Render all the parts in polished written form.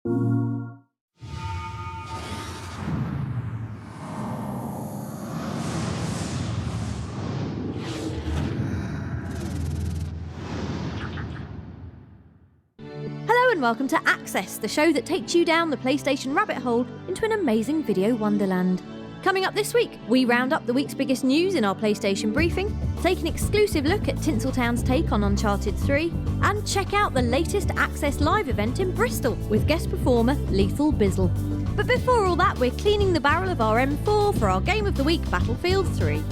Hello and welcome to Access, the show that takes you down the PlayStation rabbit hole into an amazing video wonderland. Coming up this week, we round up the week's biggest news in our PlayStation briefing, take an exclusive look at Tinseltown's take on Uncharted 3, and check out the latest Access Live event in Bristol with guest performer Lethal Bizzle. But before all that, we're cleaning the barrel of our M4 for our Game of the Week, Battlefield 3.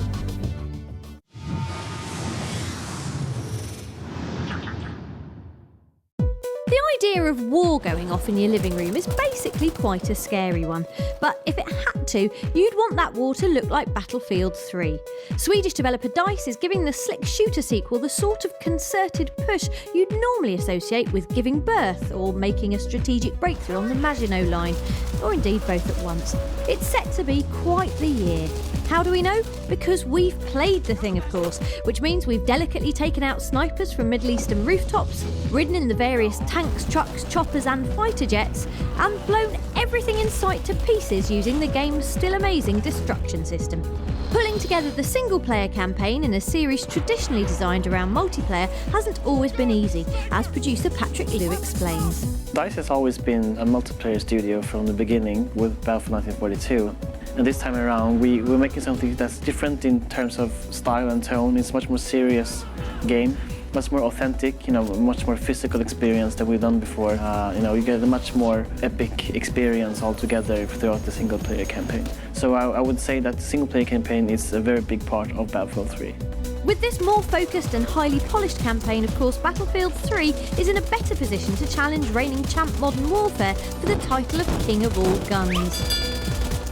The idea of war going off in your living room is basically quite a scary one, but if it had to, you'd want that war to look like Battlefield 3. Swedish developer DICE is giving the slick shooter sequel the sort of concerted push you'd normally associate with giving birth or making a strategic breakthrough on the Maginot Line, or indeed both at once. It's set to be quite the year. How do we know? Because we've played the thing, of course, which means we've delicately taken out snipers from Middle Eastern rooftops, ridden in the various tanks, trucks, choppers and fighter jets, and blown everything in sight to pieces using the game's still amazing destruction system. Pulling together the single-player campaign in a series traditionally designed around multiplayer hasn't always been easy, as producer Patrick Liu explains. DICE has always been a multiplayer studio from the beginning with Battlefield 1942. And this time around, we're making something that's different in terms of style and tone. It's a much more serious game, much more authentic, much more physical experience than we've done before. You get a much more epic experience altogether throughout the single-player campaign. So I would say that the single-player campaign is a very big part of Battlefield 3. With this more focused and highly polished campaign, of course, Battlefield 3 is in a better position to challenge reigning champ Modern Warfare for the title of King of All Guns.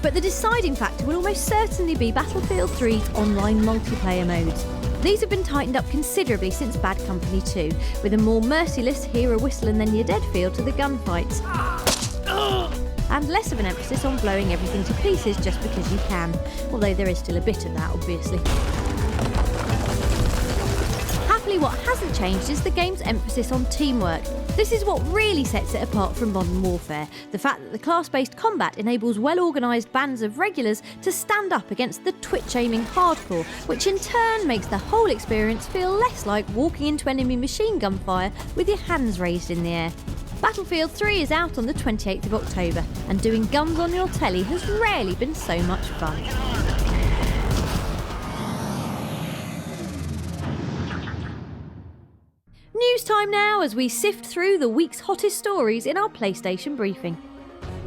But the deciding factor will almost certainly be Battlefield 3's online multiplayer modes. These have been tightened up considerably since Bad Company 2, with a more merciless hear a whistle and then you're dead feel to the gunfights. And less of an emphasis on blowing everything to pieces just because you can, although there is still a bit of that, obviously. Happily, what hasn't changed is the game's emphasis on teamwork. This is what really sets it apart from Modern Warfare, the fact that the class-based combat enables well-organised bands of regulars to stand up against the twitch-aiming hardcore, which in turn makes the whole experience feel less like walking into enemy machine gun fire with your hands raised in the air. Battlefield 3 is out on the 28th of October, and doing guns on your telly has rarely been so much fun. News time now as we sift through the week's hottest stories in our PlayStation briefing.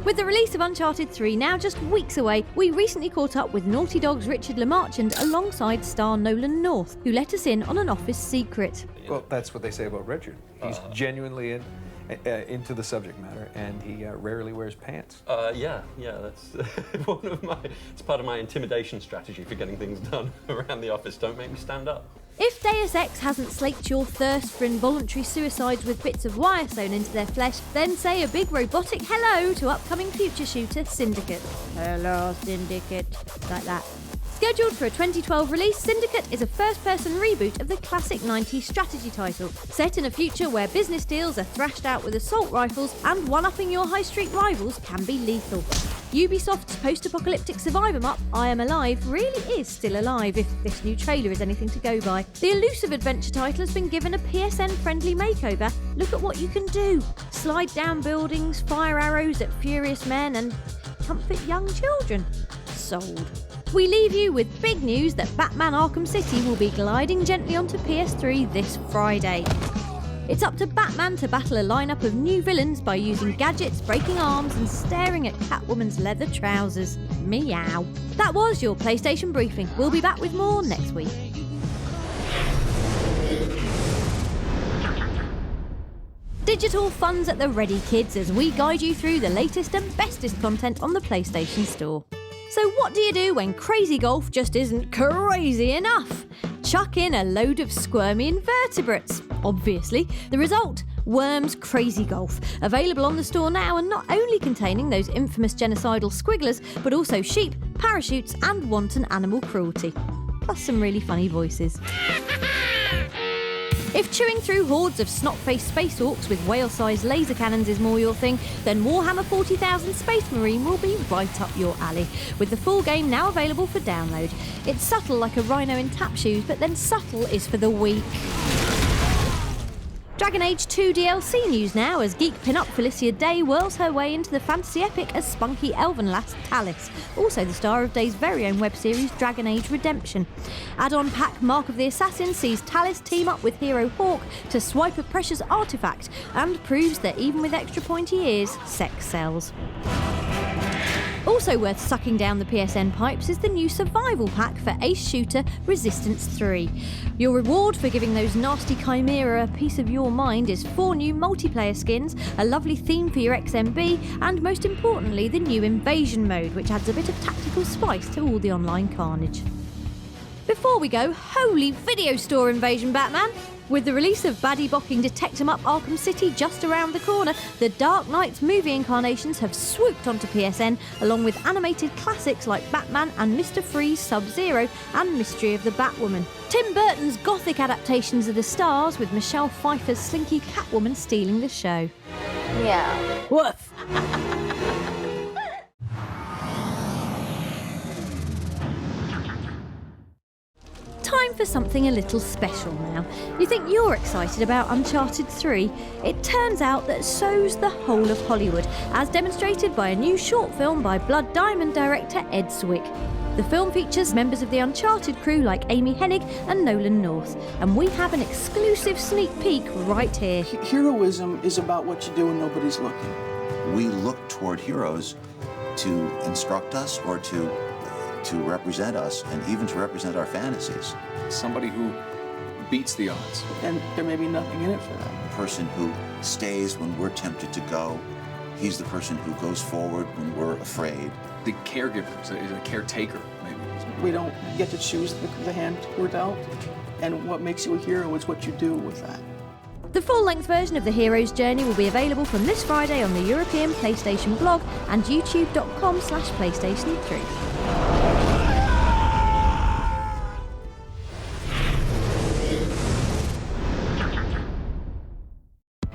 With the release of Uncharted 3 now just weeks away, we recently caught up with Naughty Dog's Richard LeMarchand alongside star Nolan North, who let us in on an office secret. Well, that's what they say about Richard. He's genuinely into the subject matter, and he rarely wears pants. Yeah, that's it's part of my intimidation strategy for getting things done around the office. Don't make me stand up. If Deus Ex hasn't slaked your thirst for involuntary suicides with bits of wire sewn into their flesh, then say a big robotic hello to upcoming future shooter Syndicate. Hello, Syndicate. Like that. Scheduled for a 2012 release, Syndicate is a first-person reboot of the classic 90s strategy title, set in a future where business deals are thrashed out with assault rifles and one-upping your high street rivals can be lethal. Ubisoft's post-apocalyptic survivor map, I Am Alive, really is still alive, if this new trailer is anything to go by. The elusive adventure title has been given a PSN-friendly makeover. Look at what you can do. Slide down buildings, fire arrows at furious men, and comfort young children. Sold. We leave you with big news that Batman Arkham City will be gliding gently onto PS3 this Friday. It's up to Batman to battle a lineup of new villains by using gadgets, breaking arms and staring at Catwoman's leather trousers. Meow. That was your PlayStation briefing. We'll be back with more next week. Digital fun's at the ready, kids, as we guide you through the latest and bestest content on the PlayStation Store. So what do you do when crazy golf just isn't crazy enough? Chuck in a load of squirmy invertebrates. Obviously, the result? Worms Crazy Golf. Available on the store now and not only containing those infamous genocidal squigglers, but also sheep, parachutes and wanton animal cruelty. Plus some really funny voices. If chewing through hordes of snot-faced space orcs with whale-sized laser cannons is more your thing, then Warhammer 40,000 Space Marine will be right up your alley, with the full game now available for download. It's subtle like a rhino in tap shoes, but then subtle is for the weak. Dragon Age 2 DLC news now, as geek pin-up Felicia Day whirls her way into the fantasy epic as spunky elven lass Talis, also the star of Day's very own web series Dragon Age Redemption. Add-on pack Mark of the Assassin sees Talis team up with hero Hawk to swipe a precious artefact, and proves that even with extra pointy ears, sex sells. Also worth sucking down the PSN pipes is the new survival pack for Ace Shooter Resistance 3. Your reward for giving those nasty Chimera a piece of your mind is 4 new multiplayer skins, a lovely theme for your XMB, and most importantly the new Invasion mode, which adds a bit of tactical spice to all the online carnage. Before we go, holy video store invasion, Batman! With the release of baddie-bocking Detect 'em Up Arkham City just around the corner, the Dark Knight's movie incarnations have swooped onto PSN, along with animated classics like Batman and Mr. Freeze Sub-Zero and Mystery of the Batwoman. Tim Burton's gothic adaptations of The Stars, with Michelle Pfeiffer's slinky Catwoman stealing the show. Yeah. Woof! Time for something a little special now. You think you're excited about Uncharted 3? It turns out that so's the whole of Hollywood, as demonstrated by a new short film by Blood Diamond director Ed Zwick. The film features members of the Uncharted crew like Amy Hennig and Nolan North, and we have an exclusive sneak peek right here. Heroism is about what you do when nobody's looking. We look toward heroes to instruct us or to represent us, and even to represent our fantasies. Somebody who beats the odds. And there may be nothing in it for them. The person who stays when we're tempted to go. He's the person who goes forward when we're afraid. The caregiver is a caretaker, maybe. We don't get to choose the hand we're dealt, and what makes you a hero is what you do with that. The full-length version of The Hero's Journey will be available from this Friday on the European PlayStation blog and youtube.com/PlayStation3.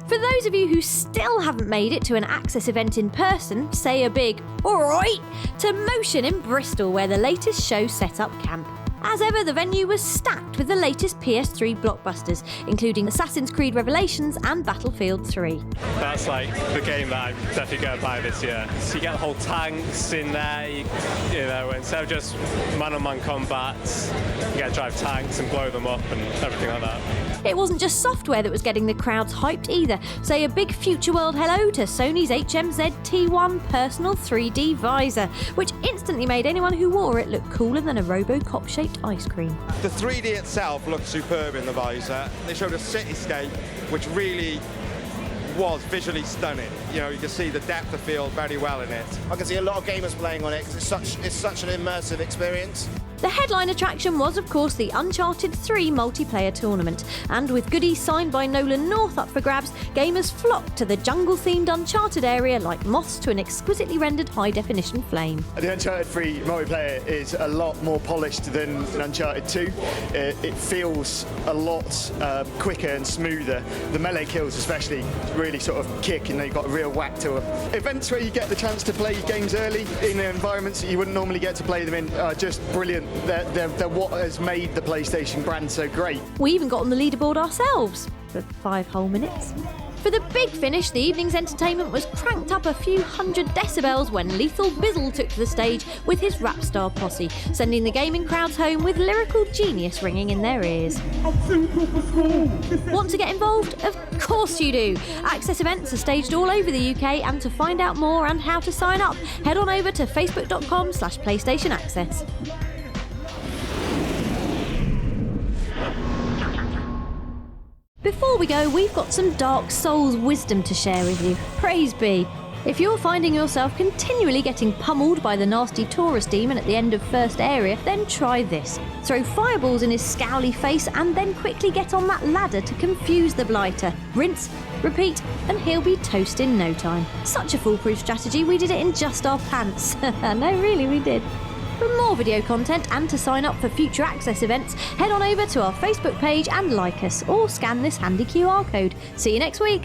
For those of you who still haven't made it to an Access event in person, say a big "alright" to Motion in Bristol, where the latest show set up camp. As ever, the venue was stacked with the latest PS3 blockbusters, including Assassin's Creed Revelations and Battlefield 3. That's like the game that I'm definitely going to buy this year. So you get the whole tanks in there, you know, instead of just man-on-man combat, you get to drive tanks and blow them up and everything like that. It wasn't just software that was getting the crowds hyped either. Say a big future world hello to Sony's HMZ T1 personal 3D visor, which instantly made anyone who wore it look cooler than a Robocop-shaped ice cream. The 3D itself looked superb in the visor. They showed a cityscape which really was visually stunning. You know, you can see the depth of field very well in it. I can see a lot of gamers playing on it because it's such an immersive experience. The headline attraction was, of course, the Uncharted 3 multiplayer tournament, and with goodies signed by Nolan North up for grabs, gamers flocked to the jungle-themed Uncharted area like moths to an exquisitely rendered high-definition flame. The Uncharted 3 multiplayer is a lot more polished than Uncharted 2. It feels a lot quicker and smoother. The melee kills especially really sort of kick, and they've got a real whack to them. Events where you get the chance to play games early in environments that you wouldn't normally get to play them in are just brilliant. They're what has made the PlayStation brand so great. We even got on the leaderboard ourselves for 5 whole minutes. For the big finish, the evening's entertainment was cranked up a few hundred decibels when Lethal Bizzle took to the stage with his rap star posse, sending the gaming crowds home with lyrical genius ringing in their ears. Want to get involved? Of course you do! Access events are staged all over the UK, and to find out more and how to sign up, head on over to facebook.com/PlayStation Access. Before we go, we've got some Dark Souls wisdom to share with you. Praise be. If you're finding yourself continually getting pummeled by the nasty Taurus demon at the end of first area, then try this. Throw fireballs in his scowly face and then quickly get on that ladder to confuse the blighter. Rinse, repeat, and he'll be toast in no time. Such a foolproof strategy, we did it in just our pants. No, really, we did. For more video content and to sign up for future access events, head on over to our Facebook page and like us, or scan this handy QR code. See you next week.